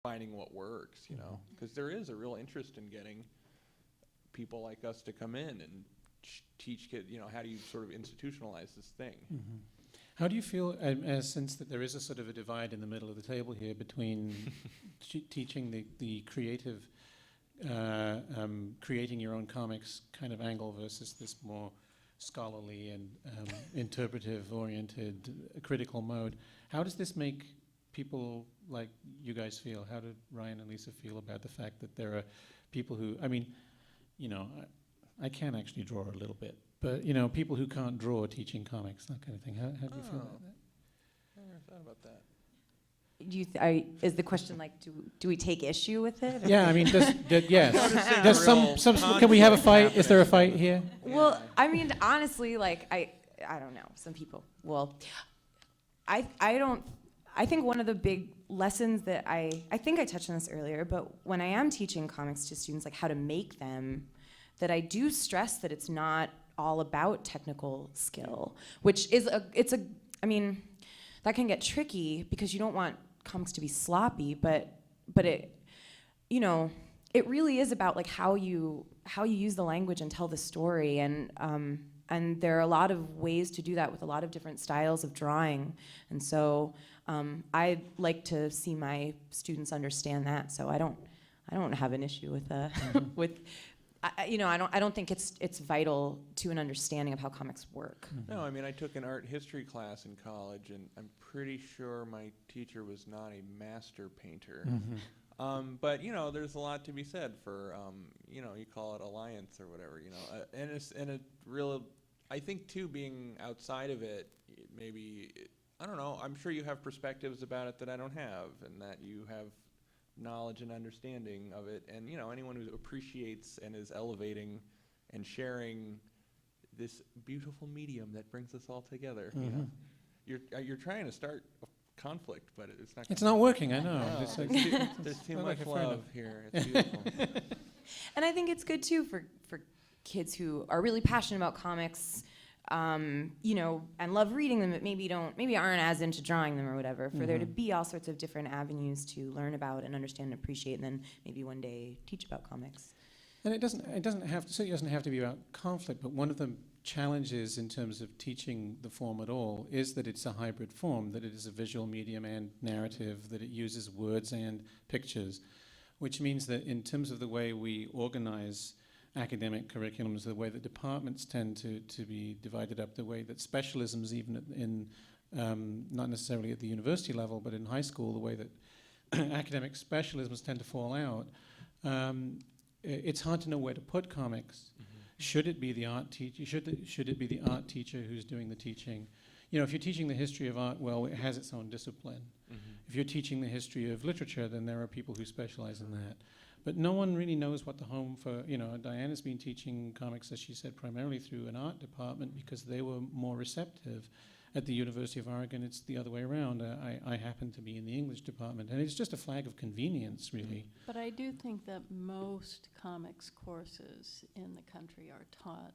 finding what works, you know, because there is a real interest in getting people like us to come in and teach kids, you know, how do you sort of institutionalize this thing? How do you feel, since that there is a sort of a divide in the middle of the table here between teaching the creative, creating your own comics kind of angle versus this more scholarly and interpretive-oriented critical mode? How does this make people like you guys feel? How do Ryan and Lisa feel about the fact that there are people who, I mean, you know, I can actually draw a little bit, but, you know, people who can't draw teaching comics, that kind of thing. How do you feel about that? I never thought about that. Do you is the question like, do we take issue with it? Yeah, I mean, does some can we have a fight? Is there a fight here? Well, I mean, honestly, like, I don't know. Some people, well, I think one of the big lessons that I think I touched on this earlier, but when I am teaching comics to students, like how to make them, that I do stress that it's not all about technical skill, which is I mean, that can get tricky because you don't want comics to be sloppy, but it, you know, it really is about like how you use the language and tell the story, and there are a lot of ways to do that with a lot of different styles of drawing, and so I like to see my students understand that. So I don't have an issue with with. You know, I don't think it's vital to an understanding of how comics work. No, I mean, I took an art history class in college, and I'm pretty sure my teacher was not a master painter. But you know, there's a lot to be said for you know, you call it alliance or whatever, you know, and a real, I think too, being outside of it, maybe, I don't know, I'm sure you have perspectives about it that I don't have, and that you have knowledge and understanding of it, and you know, anyone who appreciates and is elevating and sharing this beautiful medium that brings us all together. You know, you're trying to start a conflict, but it's not. It's not working. I know. No, there's too much love here. It's beautiful. And I think it's good too for kids who are really passionate about comics, you know, and love reading them, but maybe aren't as into drawing them or whatever, for there to be all sorts of different avenues to learn about and understand and appreciate, and then maybe one day teach about comics. And it doesn't have to be about conflict, but one of the challenges in terms of teaching the form at all is that it's a hybrid form, that it is a visual medium and narrative, that it uses words and pictures, which means that in terms of the way we organize academic curriculums, the way that departments tend to be divided up, the way that specialisms, even in not necessarily at the university level, but in high school, the way that academic specialisms tend to fall out, it's hard to know where to put comics. Should it be the art teacher? Should it be the art teacher who's doing the teaching? You know, if you're teaching the history of art, well, it has its own discipline. If you're teaching the history of literature, then there are people who specialize in that. But no one really knows what the home for, you know, Diana's been teaching comics, as she said, primarily through an art department because they were more receptive. At the University of Oregon, it's the other way around. I happen to be in the English department, and it's just a flag of convenience, really. But I do think that most comics courses in the country are taught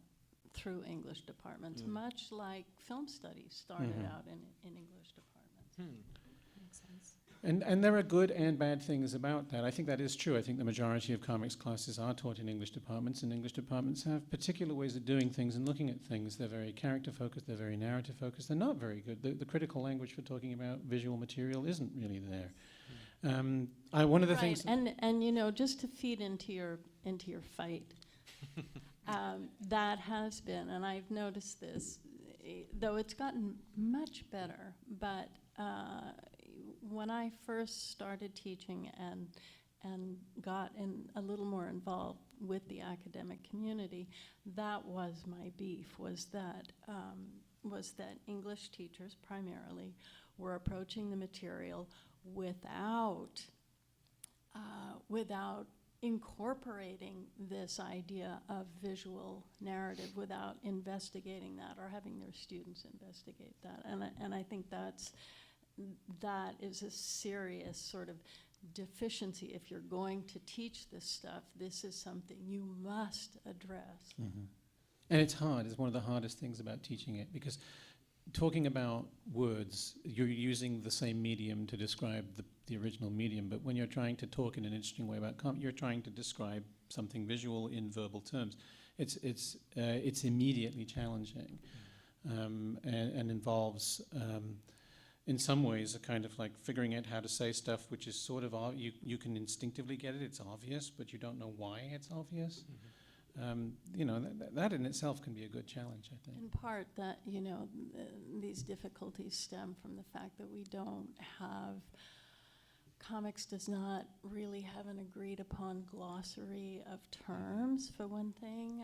through English departments, much like film studies started out in English departments. Makes sense. And there are good and bad things about that. I think that is true. I think the majority of comics classes are taught in English departments, and English departments have particular ways of doing things and looking at things. They're very character-focused, they're very narrative-focused. They're not very good. The critical language for talking about visual material isn't really there. One of the things... And you know, just to feed into your fight, that has been, and I've noticed this, though it's gotten much better, but when I first started teaching and got a little more involved with the academic community, that was my beef, was that English teachers primarily were approaching the material without incorporating this idea of visual narrative, without investigating that or having their students investigate that. And I think that is a serious sort of deficiency. If you're going to teach this stuff, this is something you must address. And it's hard. It's one of the hardest things about teaching it, because talking about words, you're using the same medium to describe the original medium, but when you're trying to talk in an interesting way about you're trying to describe something visual in verbal terms. It's immediately challenging, and involves, in some ways, a kind of like figuring out how to say stuff which is sort of you can instinctively get it. It's obvious, but you don't know why it's obvious. That in itself can be a good challenge, I think. In part, that these difficulties stem from the fact that we don't have. Comics does not really have an agreed upon glossary of terms, for one thing.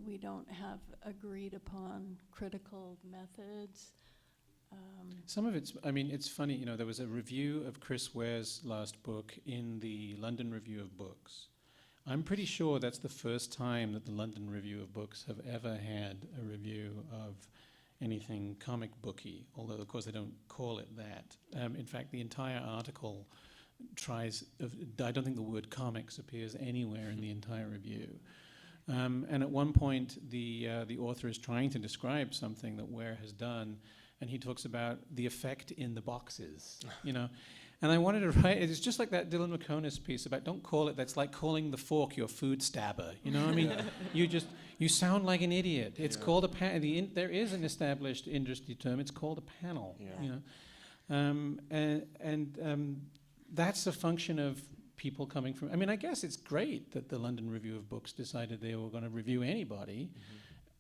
We don't have agreed upon critical methods. Some of it's funny, there was a review of Chris Ware's last book in the London Review of Books. I'm pretty sure that's the first time that the London Review of Books have ever had a review of anything comic booky, although of course they don't call it that. In fact, the entire article I don't think the word comics appears anywhere in the entire review. And at one point, the author is trying to describe something that Ware has done, and he talks about the effect in the boxes, And I wanted to write, it's just like that Dylan McConis piece about don't call it, that's like calling the fork your food stabber. You sound like an idiot. It's called a panel. There is an established industry term, it's called a panel. That's a function of people coming from, I guess it's great that the London Review of Books decided they were going to review anybody.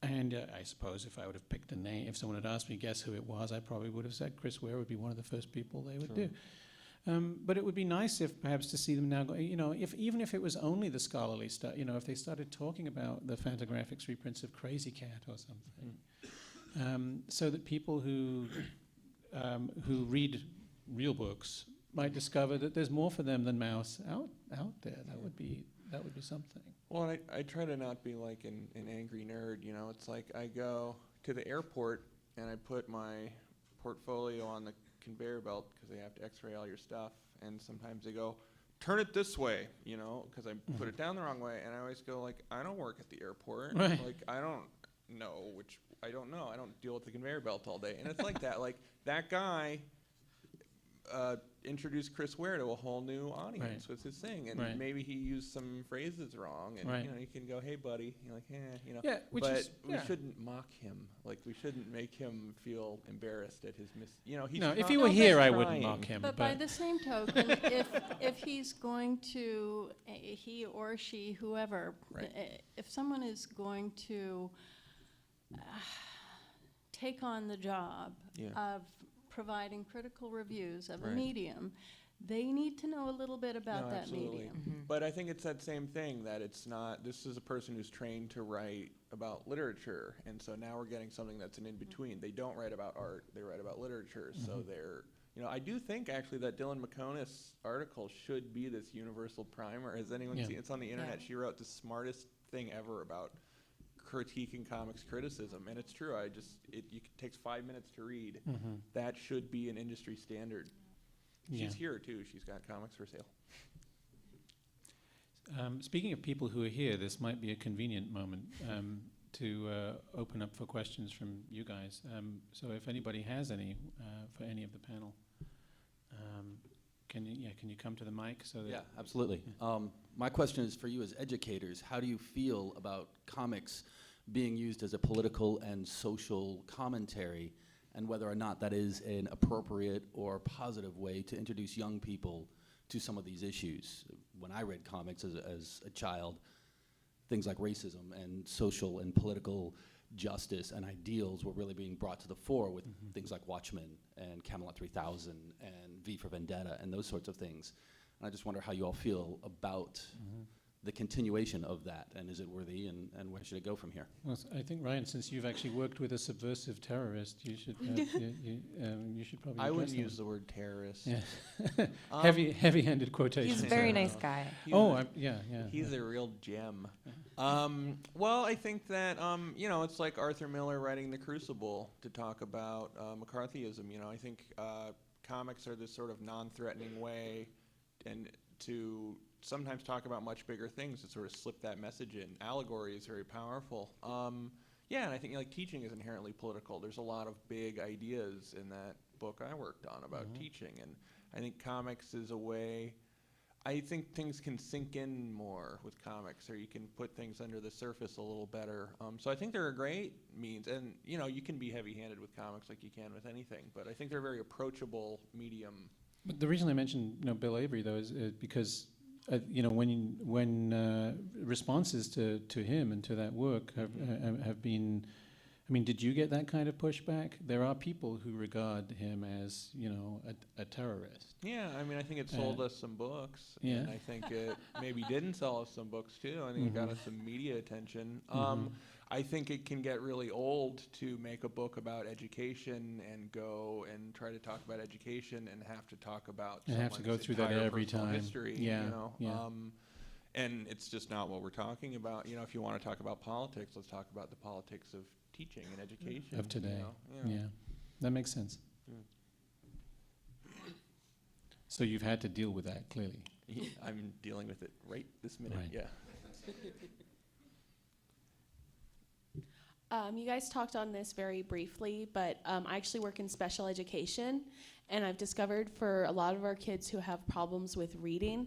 And I suppose if I would have picked a name, if someone had asked me guess who it was, I probably would have said Chris Ware would be one of the first people they would do. But it would be nice if perhaps to see them now go, even if it was only the scholarly stuff, if they started talking about the Fantagraphics reprints of Crazy Cat or something, so that people who read real books might discover that there's more for them than Mouse out there. That would be something. Well, I try to not be like an angry nerd, It's like I go to the airport and I put my portfolio on the conveyor belt because they have to x-ray all your stuff, and sometimes they go, turn it this way, because I put it down the wrong way, and I always go like, I don't work at the airport. Right. Like, I don't know. I don't deal with the conveyor belt all day. And it's like that. Like, that guy introduced Chris Ware to a whole new audience with his thing, and maybe he used some phrases wrong, and you can go, hey buddy, you're like, Yeah, but we shouldn't mock him. Like, we shouldn't make him feel embarrassed at his he's if he were here, I wouldn't mock him. But by the same token, if he's going to, he or she, whoever, if someone is going to take on the job of providing critical reviews of a medium, they need to know a little bit about that absolutely. medium. But I think it's that same thing, that it's not, this is a person who's trained to write about literature, and so now we're getting something that's an in-between. They don't write about art, they write about literature, so they're, I do think actually that Dylan McConis article should be this universal primer. Has anyone seen, it's on the internet, she wrote the smartest thing ever about critiquing comics criticism, and it's true. It takes 5 minutes to read. That should be an industry standard. She's here too. She's got comics for sale. Speaking of people who are here, this might be a convenient moment to open up for questions from you guys. So if anybody has any for any of the panel, can you come to the mic so that? Yeah, absolutely. My question is for you as educators. How do you feel about comics being used as a political and social commentary, and whether or not that is an appropriate or positive way to introduce young people to some of these issues? When I read comics as a child, things like racism and social and political justice and ideals were really being brought to the fore with things like Watchmen and Camelot 3000 and V for Vendetta and those sorts of things. And I just wonder how you all feel about the continuation of that, and is it worthy, and where should it go from here? Well, I think, Ryan, since you've actually worked with a subversive terrorist, you should you should probably. I wouldn't address use the word terrorist. Yeah. Heavy-handed quotations. He's a very nice guy. Yeah. He's a real gem. Well, I think that it's like Arthur Miller writing The Crucible to talk about McCarthyism. I think comics are this sort of non-threatening way, and to sometimes talk about much bigger things to sort of slip that message in. Allegory is very powerful. Yeah, and I think like teaching is inherently political. There's a lot of big ideas in that book I worked on about teaching, and I think comics is a way. I think things can sink in more with comics, or you can put things under the surface a little better. So I think they're a great means, and you know, you can be heavy-handed with comics like you can with anything, but I think they're a very approachable medium. But the reason I mentioned Bill Avery though is because you know when responses to him and to that work have been. I mean, did you get that kind of pushback? There are people who regard him as, you know, a terrorist. Yeah, I mean, I think it sold us some books, yeah. and I think it maybe didn't sell us some books too. I think it got us some media attention. I think it can get really old to make a book about education and go and try to talk about education and have to talk about and have to go through that every time. History, yeah, you know. yeah. And it's just not what we're talking about. You know, if you want to talk about politics, let's talk about the politics of teaching and education of today. You know? Yeah, that makes sense. So you've had to deal with that, clearly. I'm dealing with it right this minute. Right. Yeah. You guys talked on this very briefly, but I actually work in special education, and I've discovered for a lot of our kids who have problems with reading,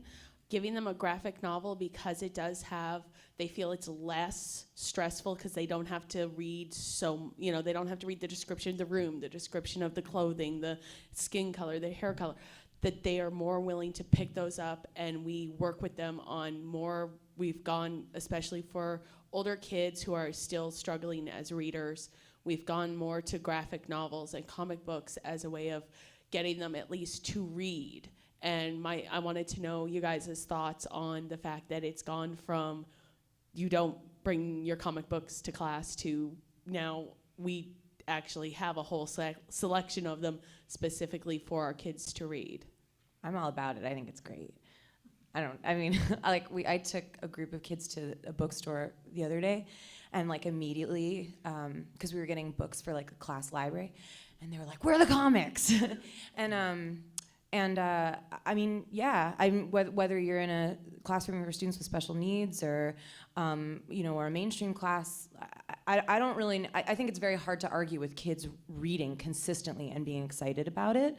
giving them a graphic novel, because it does have, they feel it's less stressful because they don't have to read they don't have to read the description of the room, the description of the clothing, the skin color, the hair color, that they are more willing to pick those up, and we work with them on more. We've gone, especially for older kids who are still struggling as readers, we've gone more to graphic novels and comic books as a way of getting them at least to read. And I wanted to know you guys' thoughts on the fact that it's gone from you don't bring your comic books to class to now we actually have a whole selection of them specifically for our kids to read. I'm all about it. I think it's great. I took a group of kids to a bookstore the other day, and like immediately, because we were getting books for like a class library, and they were like, "Where are the comics?" Whether you're in a classroom for students with special needs or, or a mainstream class, I think it's very hard to argue with kids reading consistently and being excited about it.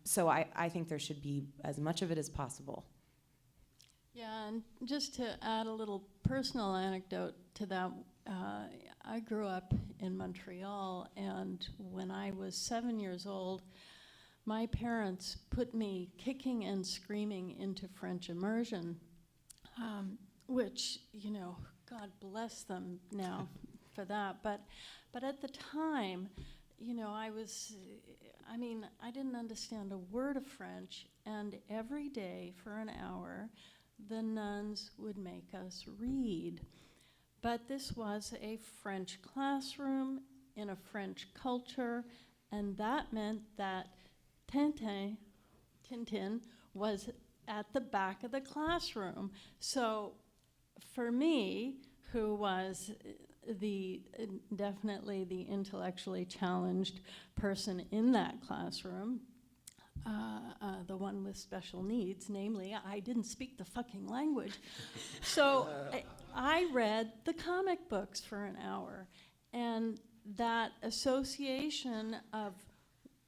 So I think there should be as much of it as possible. Yeah, and just to add a little personal anecdote to that, I grew up in Montreal, and when I was 7 years old, my parents put me kicking and screaming into French immersion, which, God bless them now for that. But at the time, I didn't understand a word of French, and every day for an hour, the nuns would make us read. But this was a French classroom in a French culture, and that meant that Tintin was at the back of the classroom. So for me, who was definitely the intellectually challenged person in that classroom, the one with special needs, namely, I didn't speak the fucking language. So I read the comic books for an hour, and that association of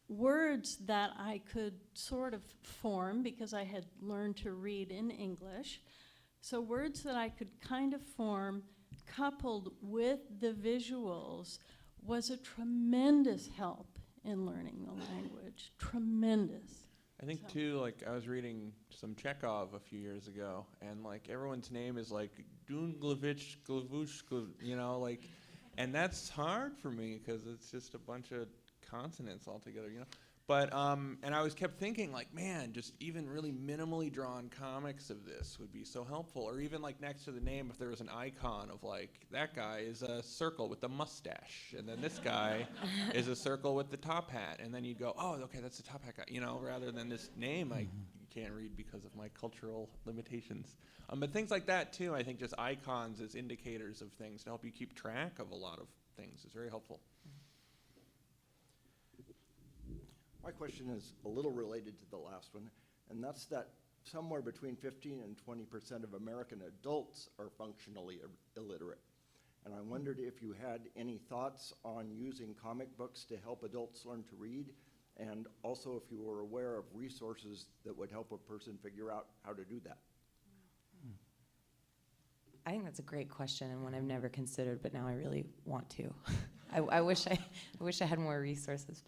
words that I could sort of form because I had learned to read in English, so words that I could kind of form coupled with the visuals was a tremendous help in learning the language. Tremendous. I think too, like I was reading some Chekhov a few years ago, and like everyone's name is like Dunglavich, Glavush, and that's hard for me because it's just a bunch of consonants all together, But and I always kept thinking, like, man, just even really minimally drawn comics of this would be so helpful. Or even like next to the name, if there was an icon of like that guy is a circle with the mustache, and then this guy is a circle with the top hat, and then you'd go, oh, okay, that's the top hat guy, rather than this name I can't read because of my cultural limitations. But things like that too, I think just icons as indicators of things to help you keep track of a lot of things is very helpful. My question is a little related to the last one, and that's that somewhere between 15 and 20% of American adults are functionally illiterate. And I wondered if you had any thoughts on using comic books to help adults learn to read, and also if you were aware of resources that would help a person figure out how to do that. I think that's a great question and one I've never considered, but now I really want to. I wish I had more resources,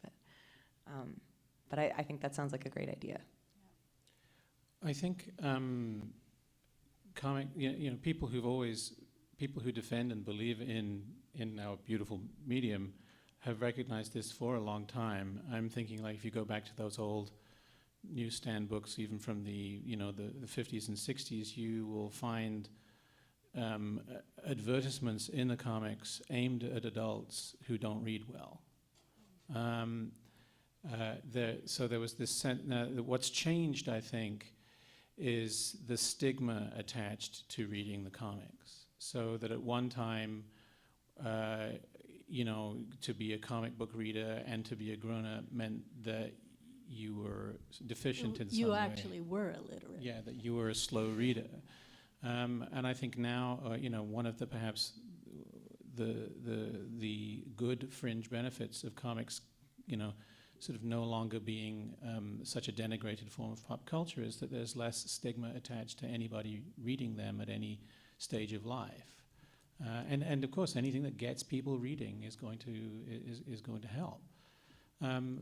but I think that sounds like a great idea. I think people who defend and believe in our beautiful medium have recognized this for a long time. I'm thinking, like, if you go back to those old newsstand books, even from the 50s and 60s, you will find advertisements in the comics aimed at adults who don't read well. So there was this sense. What's changed, I think, is the stigma attached to reading the comics. So that at one time, to be a comic book reader and to be a grown-up meant that you were deficient in some way. You actually were illiterate. Yeah, that you were a slow reader. And I think now, one of the perhaps the good fringe benefits of comics, sort of no longer being such a denigrated form of pop culture is that there's less stigma attached to anybody reading them at any stage of life. And of course, anything that gets people reading is going to help.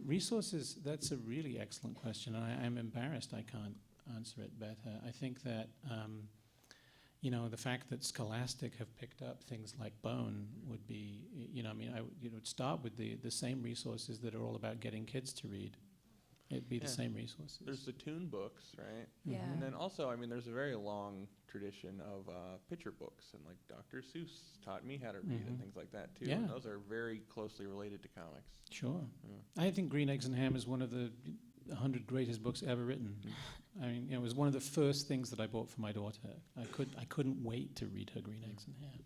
Resources, that's a really excellent question, and I'm embarrassed I can't answer it better. I think that the fact that Scholastic have picked up things like Bone would be, I would start with the same resources that are all about getting kids to read. It'd be the same resources. There's the Toon books, right? Yeah. And then also, there's a very long tradition of picture books, and like Dr. Seuss taught me how to read and things like that too. Yeah. And those are very closely related to comics. Sure. Yeah. I think Green Eggs and Ham is one of the 100 greatest books ever written. It was one of the first things that I bought for my daughter. I couldn't wait to read her Green Eggs and Ham.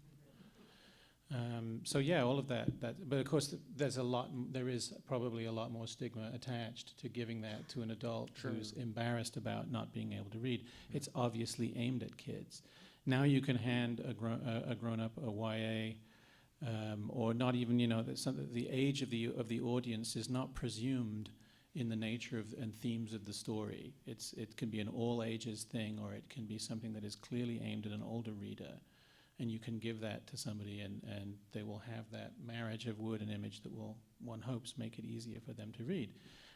So yeah, all of that. But of course, there is probably a lot more stigma attached to giving that to an adult who's embarrassed about not being able to read. It's obviously aimed at kids. Now you can hand a grown-up a YA, or not even, the age of the audience is not presumed in the nature and themes of the story. It can be an all ages thing, or it can be something that is clearly aimed at an older reader. And you can give that to somebody, and they will have that marriage of word and image that will, one hopes, make it easier for them to read.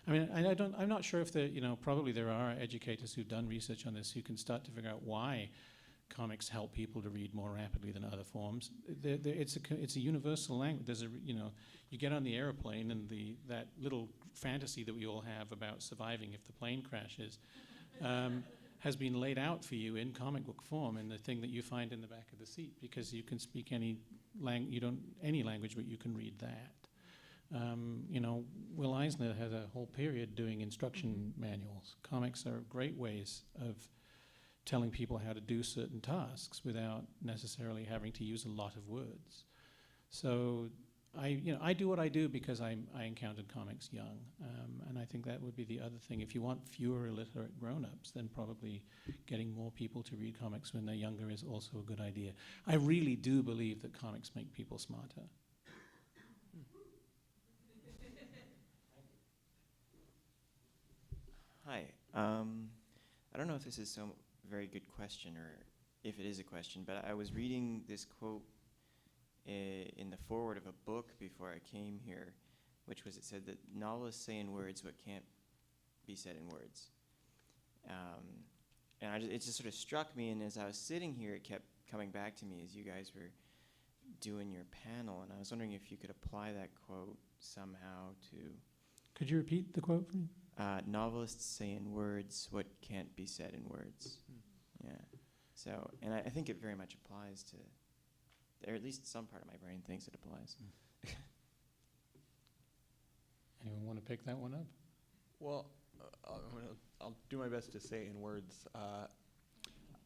I'm not sure if probably there are educators who've done research on this who can start to figure out why comics help people to read more rapidly than other forms. It's a universal language. You get on the airplane, and that little fantasy that we all have about surviving if the plane crashes has been laid out for you in comic book form, in the thing that you find in the back of the seat, because you can speak any language, but you can read that. Will Eisner has a whole period doing instruction manuals. Comics are great ways of telling people how to do certain tasks without necessarily having to use a lot of words. So I do what I do because I encountered comics young, and I think that would be the other thing. If you want fewer illiterate grown-ups, then probably getting more people to read comics when they're younger is also a good idea. I really do believe that comics make people smarter. Hi. I don't know if this is some very good question, or if it is a question, but I was reading this quote in the foreword of a book before I came here, it said that novelists say in words what can't be said in words. And it just sort of struck me, and as I was sitting here, it kept coming back to me as you guys were doing your panel, and I was wondering if you could apply that quote somehow to... Could you repeat the quote for me? Novelists say in words what can't be said in words. Yeah. So, and I think it very much applies to, or at least some part of my brain thinks it applies. Anyone want to pick that one up? Well, I'll do my best to say in words.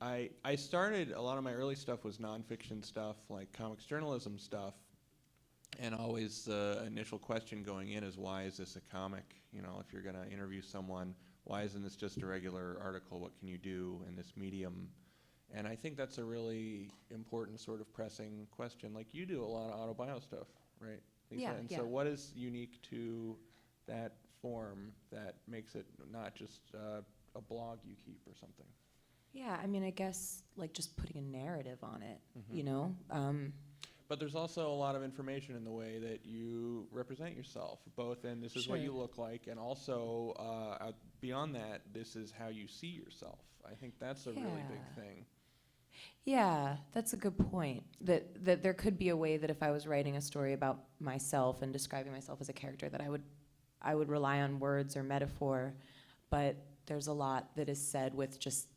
I started, a lot of my early stuff was nonfiction stuff, like comics journalism stuff, and always the initial question going in is, why is this a comic? If you're going to interview someone, why isn't this just a regular article? What can you do in this medium? And I think that's a really important sort of pressing question. Like you do a lot of autobio stuff, right, Lisa? Yeah, And yeah. so what is unique to that form that makes it not just a blog you keep or something? Yeah, I mean, I guess like just putting a narrative on it, Mhm. you know? But there's also a lot of information in the way that you represent yourself, both in this is what you Sure. look like, and also beyond that, this is how you see yourself. I think that's a really big Yeah. thing. Yeah, that's a good point. That there could be a way that if I was writing a story about myself and describing myself as a character, that I would rely on words or metaphor, but there's a lot that is said with just,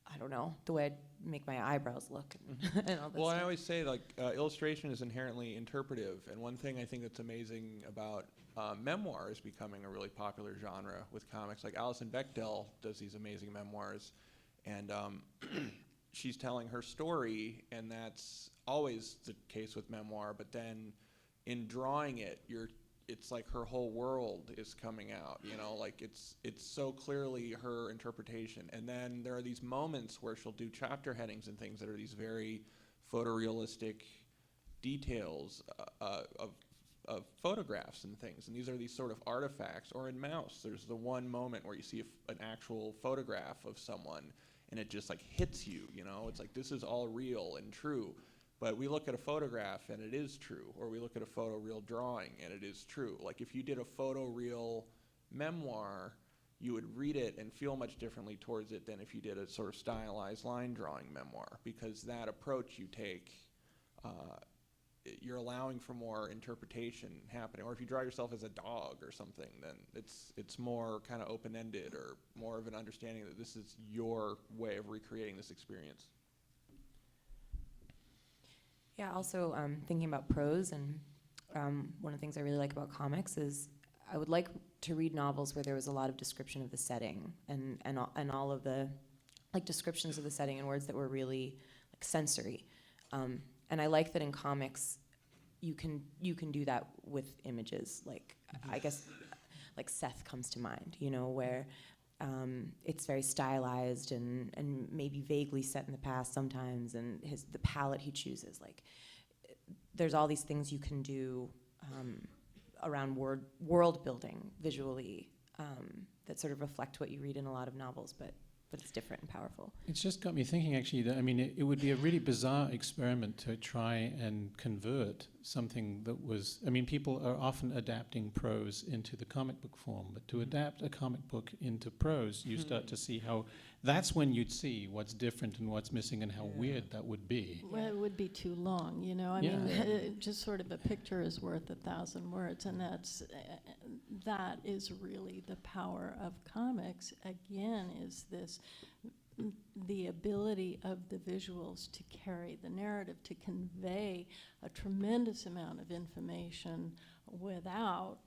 I don't know, the way I make my eyebrows look and all this Well, I stuff. always say like illustration is inherently interpretive, and one thing I think that's amazing about memoir is becoming a really popular genre with comics. Like Alison Bechdel does these amazing memoirs, and she's telling her story, and that's always the case with memoir. But then, in drawing it, it's like her whole world is coming out. You know, like it's so clearly her interpretation. And then there are these moments where she'll do chapter headings and things that are these very photorealistic details of photographs and things. And these are these sort of artifacts. Or in Mouse, there's the one moment where you see an actual photograph of someone, and it just like hits you, you know? It's like, this is all real and true. But we look at a photograph and it is true, or we look at a photoreal drawing and it is true. Like if you did a photoreal memoir, you would read it and feel much differently towards it than if you did a sort of stylized line drawing memoir, because that approach you take, you're allowing for more interpretation happening. Or if you draw yourself as a dog or something, then it's more kind of open-ended, or more of an understanding that this is your way of recreating this experience. Yeah, also thinking about prose, and one of the things I really like about comics is I would like to read novels where there was a lot of description of the setting and all of the like descriptions of the setting in words that were really like sensory. And I like that in comics you can do that with images. Like I guess like Seth comes to mind, you know, where it's very stylized and maybe vaguely set in the past sometimes, and the palette he chooses, like there's all these things you can do around world building visually that sort of reflect what you read in a lot of novels, but it's different and powerful. It's just got me thinking, actually, that, I mean, it would be a really bizarre experiment to try and convert something that was, I mean, people are often adapting prose into the comic book form, but to adapt a comic book into prose, you start to see how, that's when you'd see what's different and what's missing and how weird that would be. Well, it would be too long, you know. I mean, just sort of a picture is worth 1,000 words, and that is really the power of comics. Again, is this the ability of the visuals to carry the narrative, to convey a tremendous amount of information without,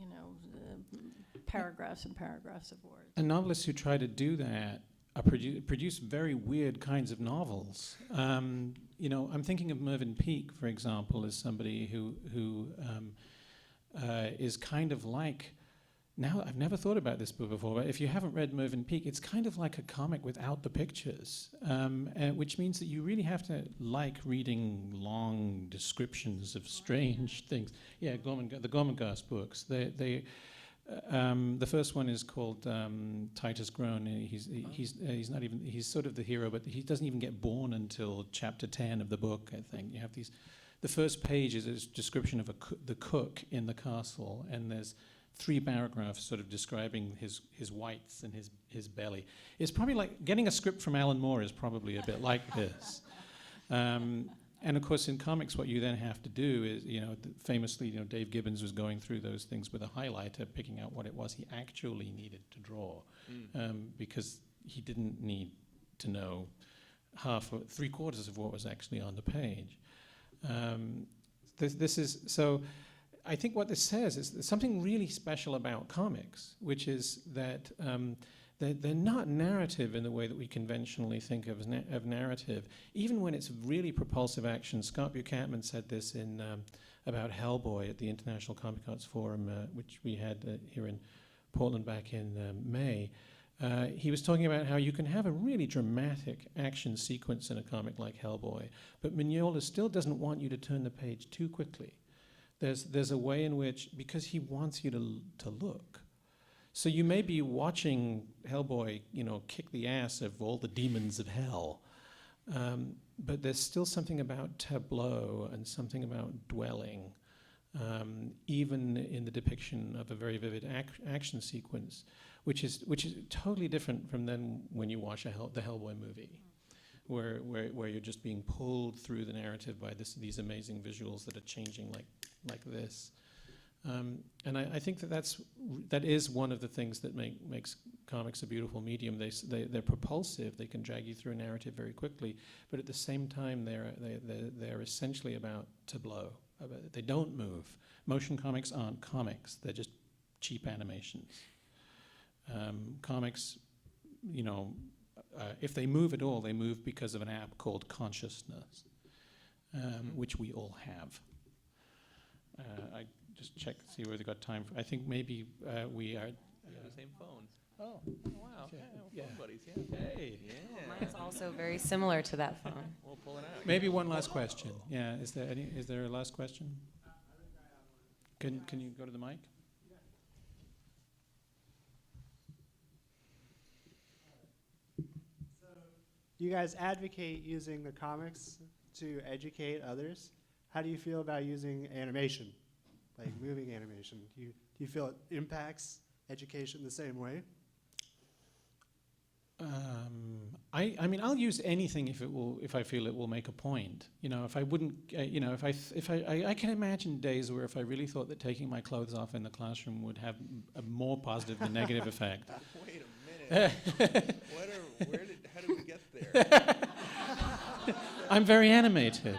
you know, paragraphs and paragraphs of words. And novelists who try to do that produce very weird kinds of novels. You know, I'm thinking of Mervyn Peake, for example, as somebody who is kind of like, now I've never thought about this book before, but if you haven't read Mervyn Peake, it's kind of like a comic without the pictures, which means that you really have to like reading long descriptions of strange things. Yeah, the Gormenghast books. The first one is called Titus Groan. He's not even, he's sort of the hero, but he doesn't even get born until chapter 10 of the book, I think. You have these, the first page is a description of the cook in the castle, and there's 3 paragraphs sort of describing his whites and his belly. It's probably like, getting a script from Alan Moore is probably a bit like this. And of course, in comics, what you then have to do is, you know, famously, you know, Dave Gibbons was going through those things with a highlighter, picking out what it was he actually needed to draw, because he didn't need to know half or 3/4 of what was actually on the page. This is so. I think what this says is there's something really special about comics, which is that they're not narrative in the way that we conventionally think of narrative. Even when it's really propulsive action, Scott Buchanan said this in about Hellboy at the International Comic Arts Forum, which we had here in Portland back in May. he was talking about how you can have a really dramatic action sequence in a comic like Hellboy, but Mignola still doesn't want you to turn the page too quickly. There's a way in which, because he wants you to look. So you may be watching Hellboy, kick the ass of all the demons of hell, but there's still something about tableau and something about dwelling, even in the depiction of a very vivid action sequence, which is totally different from then when you watch the Hellboy movie, where you're just being pulled through the narrative by these amazing visuals that are changing like this. And I think that is one of the things that makes comics a beautiful medium. They're propulsive. They can drag you through a narrative very quickly, but at the same time, they're essentially about tableau. They don't move. Motion comics aren't comics. They're just cheap animations. Comics, if they move at all, they move because of an app called consciousness, which we all have. I just check, see where they got time for. I think maybe we are. The same phone. Oh, Wow. yeah. Phone buddies. Yeah. Hey. Yeah. Mine's also very similar to that phone. We'll pull it out. Maybe one last question. Yeah, is there a last question? Can you go to the mic? You guys advocate using the comics to educate others. How do you feel about using animation, like moving animation? Do you feel it impacts education the same way? I mean, I'll use anything if I feel it will make a point. If I wouldn't, I can imagine days where if I really thought that taking my clothes off in the classroom would have a more positive than negative effect. Wait a minute. How did we get there? I'm very animated.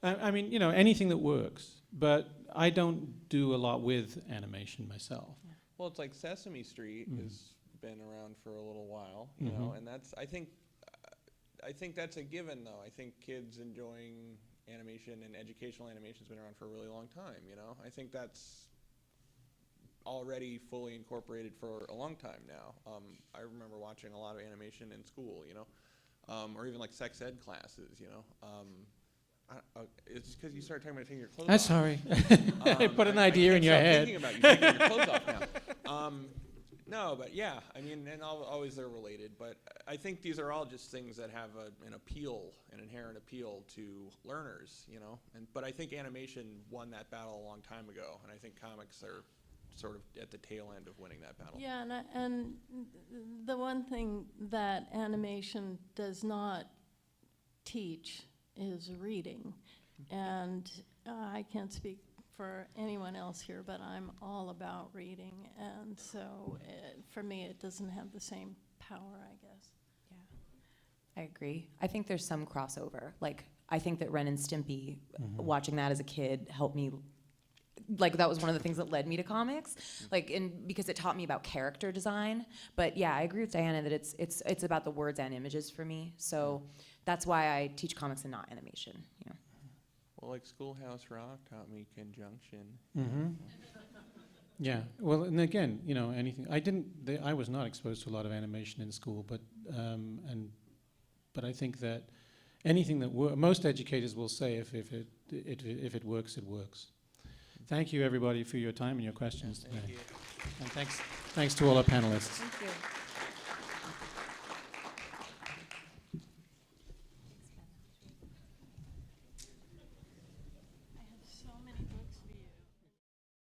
I mean, anything that works, but I don't do a lot with animation myself. Well, it's like Sesame Street has been around for a little while, and that's I think that's a given though. I think kids enjoying animation and educational animation's been around for a really long time. I think that's already fully incorporated for a long time now. I remember watching a lot of animation in school, or even like sex ed classes, it's because you started talking about taking your clothes I'm off. sorry. I put an idea in your head. Thinking about you taking your clothes off now. No, but yeah, I mean, and always they're related. But I think these are all just things that have an inherent appeal to learners, But I think animation won that battle a long time ago, and I think comics are sort of at the tail end of winning that battle. Yeah, and the one thing that animation does not teach is reading. And I can't speak for anyone else here, but I'm all about reading. And so for me, it doesn't have the same power, I guess. Yeah, I agree. I think there's some crossover. Like, I think that Ren and Stimpy, watching that as a kid, helped me. Like, that was one of the things that led me to comics, because it taught me about character design. But yeah, I agree with Diana that it's about the words and images for me. So that's why I teach comics and not animation. Well, like Schoolhouse Rock taught me conjunction. Yeah. Well, and again, anything. I was not exposed to a lot of animation in school, but I think that anything that most educators will say if it works, it works. Thank you, everybody, for your time and your questions today. Thank you. And thanks to all our panelists. Thank you.